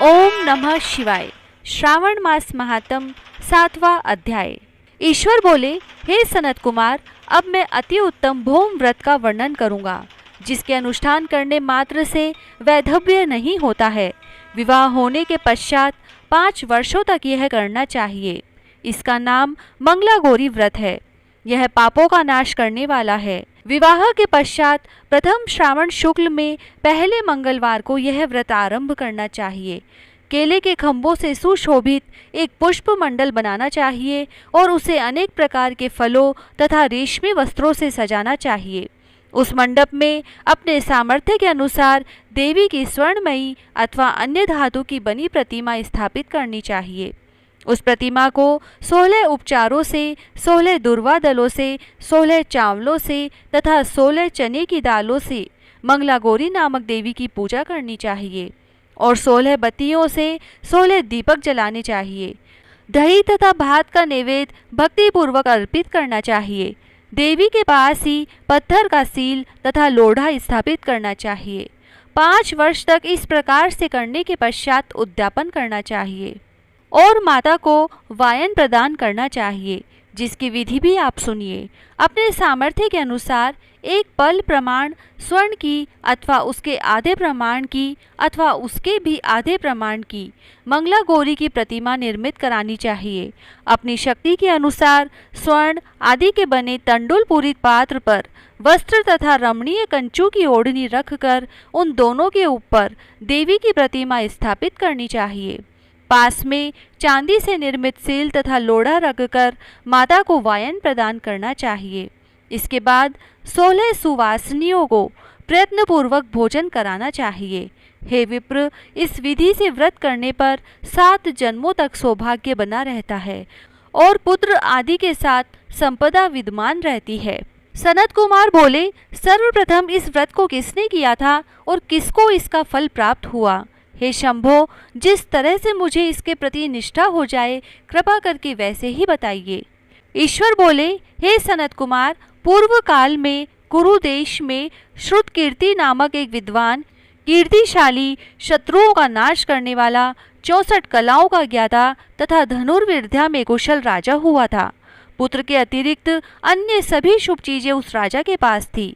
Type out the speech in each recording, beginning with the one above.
ओम नमः शिवाय। श्रावण मास महात्म 7वां अध्याय। ईश्वर बोले, हे सनत कुमार, अब मैं अति उत्तम भौम व्रत का वर्णन करूंगा, जिसके अनुष्ठान करने मात्र से वैधव्य नहीं होता है। विवाह होने के पश्चात 5 वर्षों तक यह करना चाहिए। इसका नाम मंगलागौरी व्रत है। यह पापों का नाश करने वाला है। विवाह के पश्चात प्रथम श्रावण शुक्ल में पहले मंगलवार को यह व्रत आरंभ करना चाहिए। केले के खंभों से सुशोभित एक पुष्प मंडल बनाना चाहिए और उसे अनेक प्रकार के फलों तथा रेशमी वस्त्रों से सजाना चाहिए। उस मंडप में अपने सामर्थ्य के अनुसार देवी की स्वर्णमयी अथवा अन्य धातु की बनी प्रतिमा स्थापित करनी चाहिए। उस प्रतिमा को 16 उपचारों से, 16 दुर्वा दलों से, 16 चावलों से तथा 16 चने की दालों से मंगलागौरी नामक देवी की पूजा करनी चाहिए और 16 बत्तियों से 16 दीपक जलाने चाहिए। दही तथा भात का नैवेद्य भक्तिपूर्वक अर्पित करना चाहिए। देवी के पास ही पत्थर का सील तथा लोढ़ा स्थापित करना चाहिए। 5 वर्ष तक इस प्रकार से करने के पश्चात उद्यापन करना चाहिए और माता को वायन प्रदान करना चाहिए, जिसकी विधि भी आप सुनिए। अपने सामर्थ्य के अनुसार एक पल प्रमाण स्वर्ण की अथवा उसके आधे प्रमाण की अथवा उसके भी आधे प्रमाण की मंगलागौरी की प्रतिमा निर्मित करानी चाहिए। अपनी शक्ति के अनुसार स्वर्ण आदि के बने तंडुल पूरित पात्र पर वस्त्र तथा रमणीय कंचू की ओढ़नी रखकर उन दोनों के ऊपर देवी की प्रतिमा स्थापित करनी चाहिए। पास में चांदी से निर्मित सील तथा लोढ़ा रखकर माता को वायन प्रदान करना चाहिए। इसके बाद 16 सुवासिनियों को प्रयत्नपूर्वक भोजन कराना चाहिए। हे विप्र, इस विधि से व्रत करने पर 7 जन्मों तक सौभाग्य बना रहता है और पुत्र आदि के साथ संपदा विद्यमान रहती है। सनत कुमार बोले, सर्वप्रथम इस व्रत को किसने किया था और किसको इसका फल प्राप्त हुआ? हे शंभो, जिस तरह से मुझे इसके प्रति निष्ठा हो जाए, कृपा करके वैसे ही बताइए। ईश्वर बोले, हे सनत कुमार, पूर्व काल में कुरु देश में श्रुतकीर्ति नामक एक विद्वान, कीर्तिशाली, शत्रुओं का नाश करने वाला, 64 कलाओं का ज्ञाता तथा धनुर्विद्या में कुशल राजा हुआ था। पुत्र के अतिरिक्त अन्य सभी शुभ चीजें उस राजा के पास थी।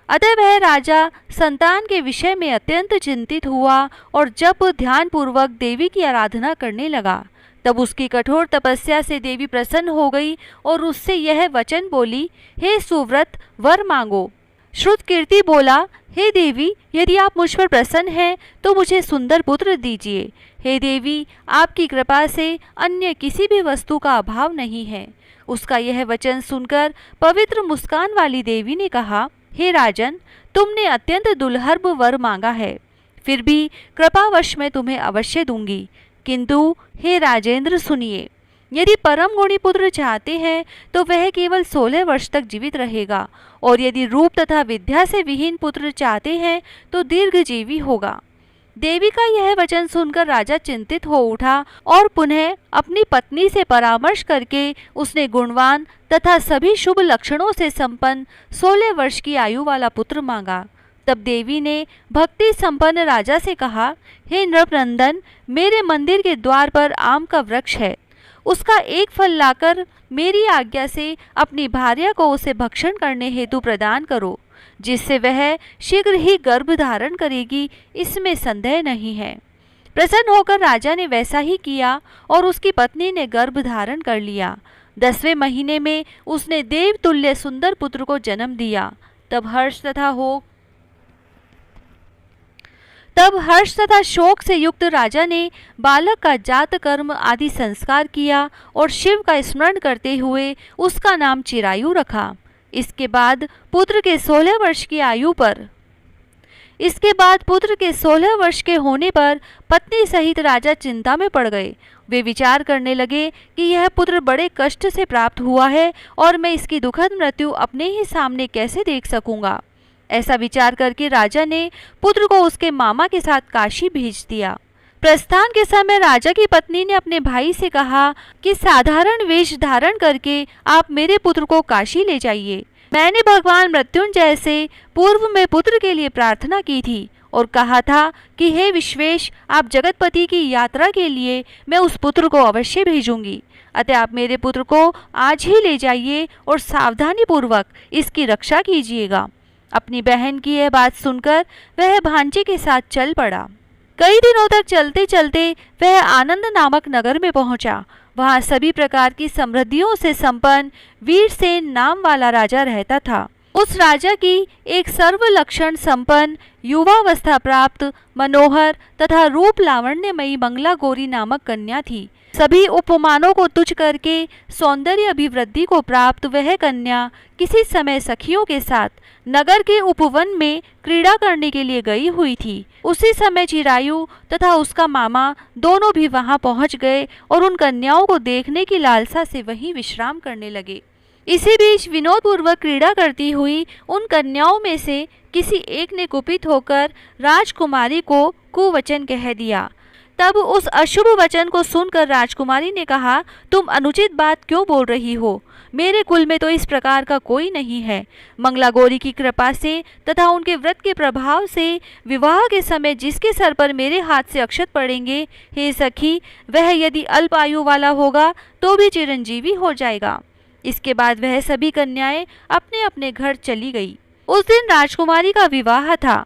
अतः वह राजा संतान के विषय में अत्यंत चिंतित हुआ और जब ध्यानपूर्वक देवी की आराधना करने लगा, तब उसकी कठोर तपस्या से देवी प्रसन्न हो गई और उससे यह वचन बोली, हे सुव्रत, वर मांगो। श्रुतकीर्ति बोला, हे देवी, यदि आप मुझ पर प्रसन्न हैं तो मुझे सुंदर पुत्र दीजिए। हे देवी, आपकी कृपा से अन्य किसी भी वस्तु का अभाव नहीं है। उसका यह वचन सुनकर पवित्र मुस्कान वाली देवी ने कहा, हे राजन, तुमने अत्यंत दुर्लभ वर मांगा है, फिर भी कृपावश मैं तुम्हें अवश्य दूंगी। किंतु हे राजेंद्र, सुनिए, यदि परम गुणी पुत्र चाहते हैं तो वह केवल 16 वर्ष तक जीवित रहेगा, और यदि रूप तथा विद्या से विहीन पुत्र चाहते हैं तो दीर्घजीवी होगा। देवी का यह वचन सुनकर राजा चिंतित हो उठा और पुनः अपनी पत्नी से परामर्श करके उसने गुणवान तथा सभी शुभ लक्षणों से संपन्न 16 वर्ष की आयु वाला पुत्र मांगा। तब देवी ने भक्ति संपन्न राजा से कहा, हे नृपनंदन, मेरे मंदिर के द्वार पर आम का वृक्ष है, उसका एक फल लाकर मेरी आज्ञा से अपनी भार्या को उसे भक्षण करने हेतु प्रदान करो, जिससे वह शीघ्र ही गर्भ धारण करेगी, इसमें संदेह नहीं है। प्रसन्न होकर राजा ने वैसा ही किया और उसकी पत्नी ने गर्भ धारण कर लिया। 10वें महीने में उसने देवतुल्य सुंदर पुत्र को जन्म दिया। तब हर्ष तथा शोक से युक्त राजा ने बालक का जात कर्म आदि संस्कार किया और शिव का स्मरण करते हुए उसका नाम चिरायु रखा। इसके बाद पुत्र के 16 वर्ष के होने पर पत्नी सहित राजा चिंता में पड़ गए। वे विचार करने लगे कि यह पुत्र बड़े कष्ट से प्राप्त हुआ है और मैं इसकी दुखद मृत्यु अपने ही सामने कैसे देख सकूंगा। ऐसा विचार करके राजा ने पुत्र को उसके मामा के साथ काशी भेज दिया। प्रस्थान के समय राजा की पत्नी ने अपने भाई से कहा कि साधारण वेश धारण करके आप मेरे पुत्र को काशी ले जाइए। मैंने भगवान मृत्युंजय से पूर्व में पुत्र के लिए प्रार्थना की थी और कहा था कि हे विश्वेश, आप जगतपति की यात्रा के लिए मैं उस पुत्र को अवश्य भेजूंगी। अतः आप मेरे पुत्र को आज ही ले जाइए और सावधानी पूर्वक इसकी रक्षा कीजिएगा। अपनी बहन की यह बात सुनकर वह भांजे के साथ चल पड़ा। कई दिनों तक चलते चलते वह आनंद नामक नगर में पहुंचा। वहां सभी प्रकार की समृद्धियों से संपन्न वीरसेन नाम वाला राजा रहता था। उस राजा की एक सर्वलक्षण संपन्न, युवावस्था प्राप्त, मनोहर तथा रूप लावण्यमयी मंगला गौरी नामक कन्या थी। सभी उपमानों को तुच्छ करके सौंदर्य अभिवृद्धि को प्राप्त वह कन्या किसी समय सखियों के साथ नगर के उपवन में क्रीड़ा करने के लिए गई हुई थी। उसी समय चिरायु तथा उसका मामा दोनों भी वहां पहुंच गए और उन कन्याओं को देखने की लालसा से वहीं विश्राम करने लगे। इसी बीच विनोदपूर्वक क्रीड़ा करती हुई उन कन्याओं में से किसी एक ने कुपित होकर राजकुमारी को कुवचन कह दिया। तब उस अशुभ वचन को सुनकर राजकुमारी ने कहा, तुम अनुचित बात क्यों बोल रही हो? मेरे कुल में तो इस प्रकार का कोई नहीं है। मंगला गौरी की कृपा से तथा उनके व्रत के प्रभाव से विवाह के समय जिसके सर पर मेरे हाथ से अक्षत पड़ेंगे, हे सखी, वह यदि अल्प आयु वाला होगा तो भी चिरंजीवी हो जाएगा। इसके बाद वह सभी कन्याएं अपने अपने घर चली गई। उस दिन राजकुमारी का विवाह था।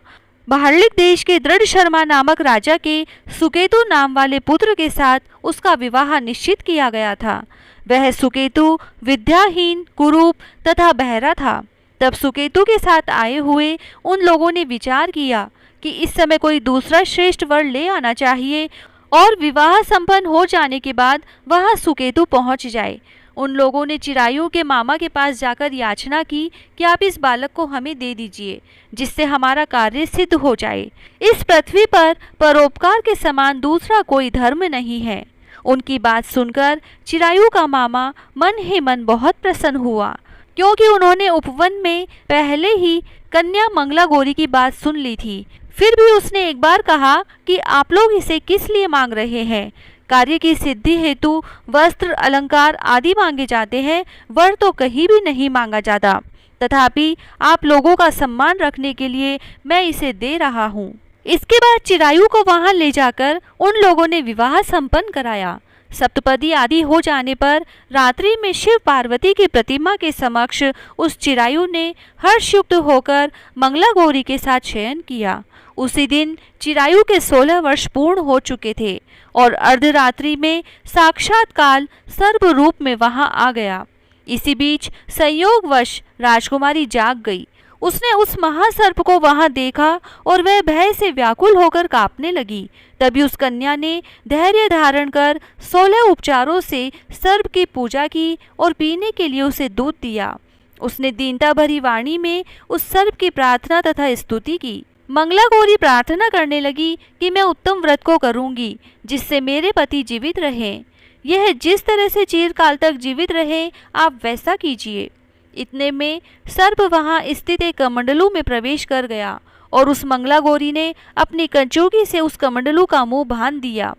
बाहरलिक देश के दृढ़ शर्मा नामक राजा के सुकेतु नाम वाले पुत्र के साथ उसका विवाह निश्चित किया गया था। वह सुकेतु विद्याहीन, कुरूप तथा बहरा था। तब सुकेतु के साथ आए हुए उन लोगों ने विचार किया कि इस समय कोई दूसरा श्रेष्ठ वर ले आना चाहिए और विवाह संपन्न हो जाने के बाद वहां सुकेतु पहुंच जाए। उन लोगों ने चिरायु के मामा के पास जाकर याचना की कि आप इस बालक को हमें दे दीजिए, जिससे हमारा कार्य सिद्ध हो जाए। इस पृथ्वी पर परोपकार के समान दूसरा कोई धर्म नहीं है। उनकी बात सुनकर चिरायु का मामा मन ही मन बहुत प्रसन्न हुआ, क्योंकि उन्होंने उपवन में पहले ही कन्या मंगला गौरी की बात सुन ली थी। फिर भी उसने एक बार कहा कि आप लोग इसे किस लिए मांग रहे हैं? कार्य की सिद्धि हेतु वस्त्र, अलंकार आदि मांगे जाते हैं, वर तो कहीं भी नहीं मांगा जाता। तथापि आप लोगों का सम्मान रखने के लिए मैं इसे दे रहा हूँ। इसके बाद चिरायु को वहां ले जाकर उन लोगों ने विवाह संपन्न कराया। सप्तपदी आदि हो जाने पर रात्रि में शिव पार्वती की प्रतिमा के समक्ष उस चिरायु ने हर्षयुक्त होकर मंगला गौरी के साथ शयन किया। उसी दिन चिरायु के 16 वर्ष पूर्ण हो चुके थे और अर्धरात्रि में साक्षात काल सर्प रूप में वहां आ गया। इसी बीच संयोगवश राजकुमारी जाग गई। उसने उस महासर्प को वहां देखा और वह भय से व्याकुल होकर कांपने लगी। तभी उस कन्या ने धैर्य धारण कर 16 उपचारों से सर्प की पूजा की और पीने के लिए उसे दूध दिया। उसने दीनता भरी वाणी में उस सर्प की प्रार्थना तथा स्तुति की। मंगला गौरी प्रार्थना करने लगी कि मैं उत्तम व्रत को करूंगी जिससे मेरे पति जीवित रहें। यह जिस तरह से चिरकाल तक जीवित रहे, आप वैसा कीजिए। इतने में सर्प वहां स्थित एक कमंडलू में प्रवेश कर गया और उस मंगला गौरी ने अपनी कंचुकी से उस कमंडलू का मुंह बांध दिया।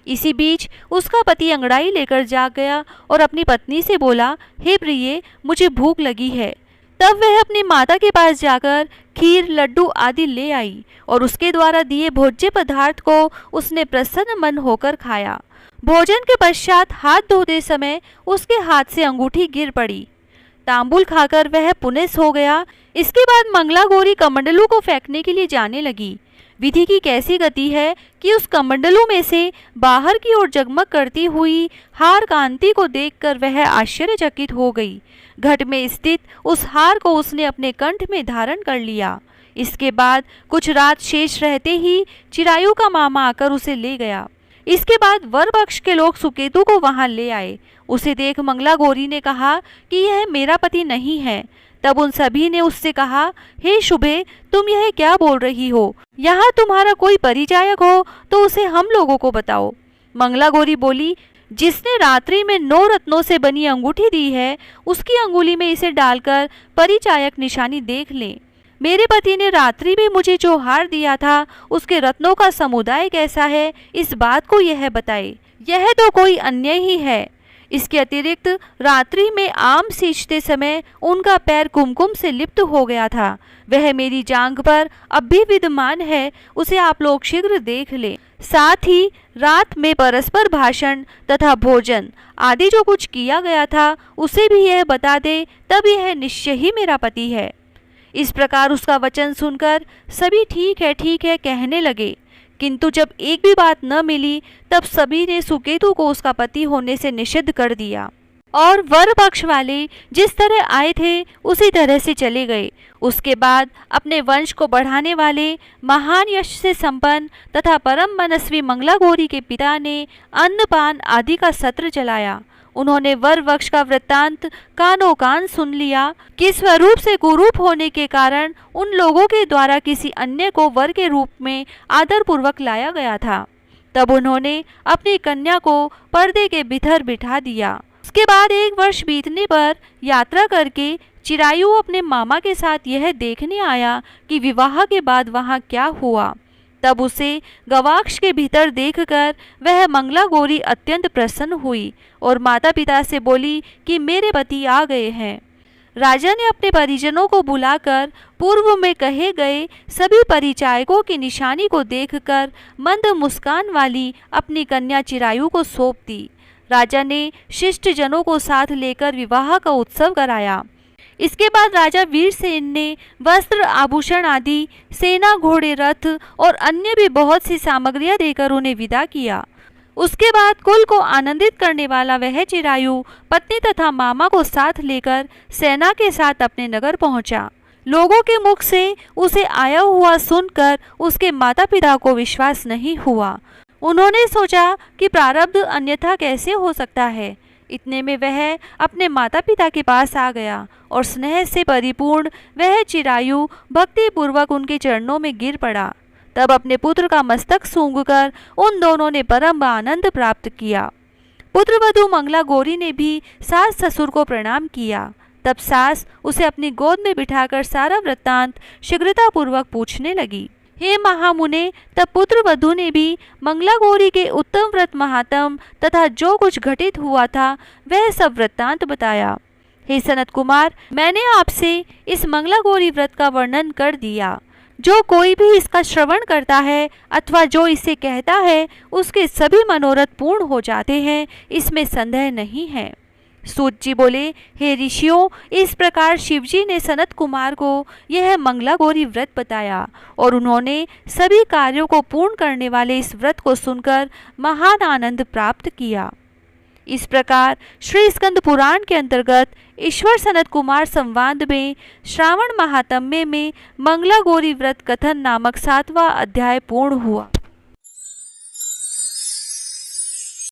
इसी बीच उसका पति अंगड़ाई लेकर जाग गया और अपनी पत्नी से बोला, हे प्रिये, मुझे भूख लगी है। तब वह अपनी माता के पास जाकर खीर, लड्डू आदि ले आई और उसके द्वारा दिए भोज्य पदार्थ को उसने प्रसन्न मन होकर खाया। भोजन के पश्चात हाथ धोते समय उसके हाथ से अंगूठी गिर पड़ी। तांबुल खाकर वह पुनः सो गया। इसके बाद मंगला गौरी कमंडलू को फेंकने के लिए जाने लगी। विधि की कैसी गति है कि उस कमंडलू में से बाहर की ओर जगमग करती हुई हार कांति को देखकर वह आश्चर्यचकित हो गई। घट में स्थित उस हार को उसने अपने कंठ में धारण कर लिया। इसके बाद कुछ रात शेष रहते ही चिरायु का मामा आकर उसे ले गया। इसके बाद वर पक्ष के लोग सुकेतु को वहां ले आए। उसे देख मंगला गौरी ने कहा कि यह मेरा पति नहीं है। तब उन सभी ने उससे कहा, हे शुभे, तुम यह क्या बोल रही हो? यहाँ तुम्हारा कोई परिचायक हो तो उसे हम लोगों को बताओ। मंगला गौरी बोली, जिसने रात्रि में 9 रत्नों से बनी अंगूठी दी है, उसकी अंगुली में इसे डालकर परिचायक निशानी देख ले। मेरे पति ने रात्रि में मुझे जो हार दिया था, उसके रत्नों का समुदाय कैसा है, इस बात को यह बताए। यह तो कोई अन्य ही है। इसके अतिरिक्त रात्रि में आम सींचते समय उनका पैर कुमकुम से लिप्त हो गया था। वह मेरी जांघ पर अब भी विद्यमान है, उसे आप लोग शीघ्र देख लें। साथ ही रात में परस्पर भाषण तथा भोजन आदि जो कुछ किया गया था उसे भी यह बता दे, तब यह निश्चय ही मेरा पति है। इस प्रकार उसका वचन सुनकर सभी ठीक है कहने लगे, किंतु जब एक भी बात न मिली तब सभी ने सुकेतु को उसका पति होने से निषिद्ध कर दिया और वर पक्ष वाले जिस तरह आए थे उसी तरह से चले गए। उसके बाद अपने वंश को बढ़ाने वाले महान यश से संपन्न तथा परम मनस्वी मंगला गौरी के पिता ने अन्नपान आदि का सत्र चलाया। उन्होंने वर वक्ष का वृत्तांत कानों कान सुन लिया कि स्वरूप से कुरूप होने के कारण उन लोगों के द्वारा किसी अन्य को वर के रूप में आदर पूर्वक लाया गया था। तब उन्होंने अपनी कन्या को पर्दे के भीतर बिठा दिया। उसके बाद 1 वर्ष बीतने पर यात्रा करके चिरायु अपने मामा के साथ यह देखने आया कि विवाह के बाद वहाँ क्या हुआ। तब उसे गवाक्ष के भीतर देखकर वह मंगला गौरी अत्यंत प्रसन्न हुई और माता पिता से बोली कि मेरे पति आ गए हैं। राजा ने अपने परिजनों को बुलाकर पूर्व में कहे गए सभी परिचायकों की निशानी को देखकर मंद मुस्कान वाली अपनी कन्या चिरायु को सौंप दी। राजा ने शिष्ट जनों को साथ लेकर विवाह का उत्सव कराया। इसके बाद राजा वीरसेन ने वस्त्र आभूषण आदि, सेना, घोड़े, रथ और अन्य भी बहुत सी सामग्रियां देकर उन्हें विदा किया। उसके बाद कुल को आनंदित करने वाला वह चिरायु पत्नी तथा मामा को साथ लेकर सेना के साथ अपने नगर पहुंचा। लोगों के मुख से उसे आया हुआ सुनकर उसके माता पिता को विश्वास नहीं हुआ। उन्होंने सोचा कि प्रारब्ध अन्यथा कैसे हो सकता है। इतने में वह अपने माता पिता के पास आ गया और स्नेह से परिपूर्ण वह चिरायु भक्ति पूर्वक उनके चरणों में गिर पड़ा। तब अपने पुत्र का मस्तक सूंघकर उन दोनों ने परम आनंद प्राप्त किया। पुत्रवधू मंगला गौरी ने भी सास ससुर को प्रणाम किया। तब सास उसे अपनी गोद में बिठाकर सारा वृत्तांत शीघ्रतापूर्वक पूछने लगी। हे महामुने, तब पुत्र वधू ने भी मंगला गौरी के उत्तम व्रत महात्म तथा जो कुछ घटित हुआ था वह सब वृत्तांत बताया। हे सनत कुमार, मैंने आपसे इस मंगला गौरी व्रत का वर्णन कर दिया। जो कोई भी इसका श्रवण करता है अथवा जो इसे कहता है उसके सभी मनोरथ पूर्ण हो जाते हैं, इसमें संदेह नहीं है। सूत जी बोले, हे ऋषियों, इस प्रकार शिवजी ने सनत कुमार को यह मंगला गौरी व्रत बताया और उन्होंने सभी कार्यों को पूर्ण करने वाले इस व्रत को सुनकर महान आनंद प्राप्त किया। इस प्रकार श्री स्कंद पुराण के अंतर्गत ईश्वर सनत कुमार संवाद में श्रावण महात्म्य में मंगला गौरी व्रत कथन नामक 7वां अध्याय पूर्ण हुआ।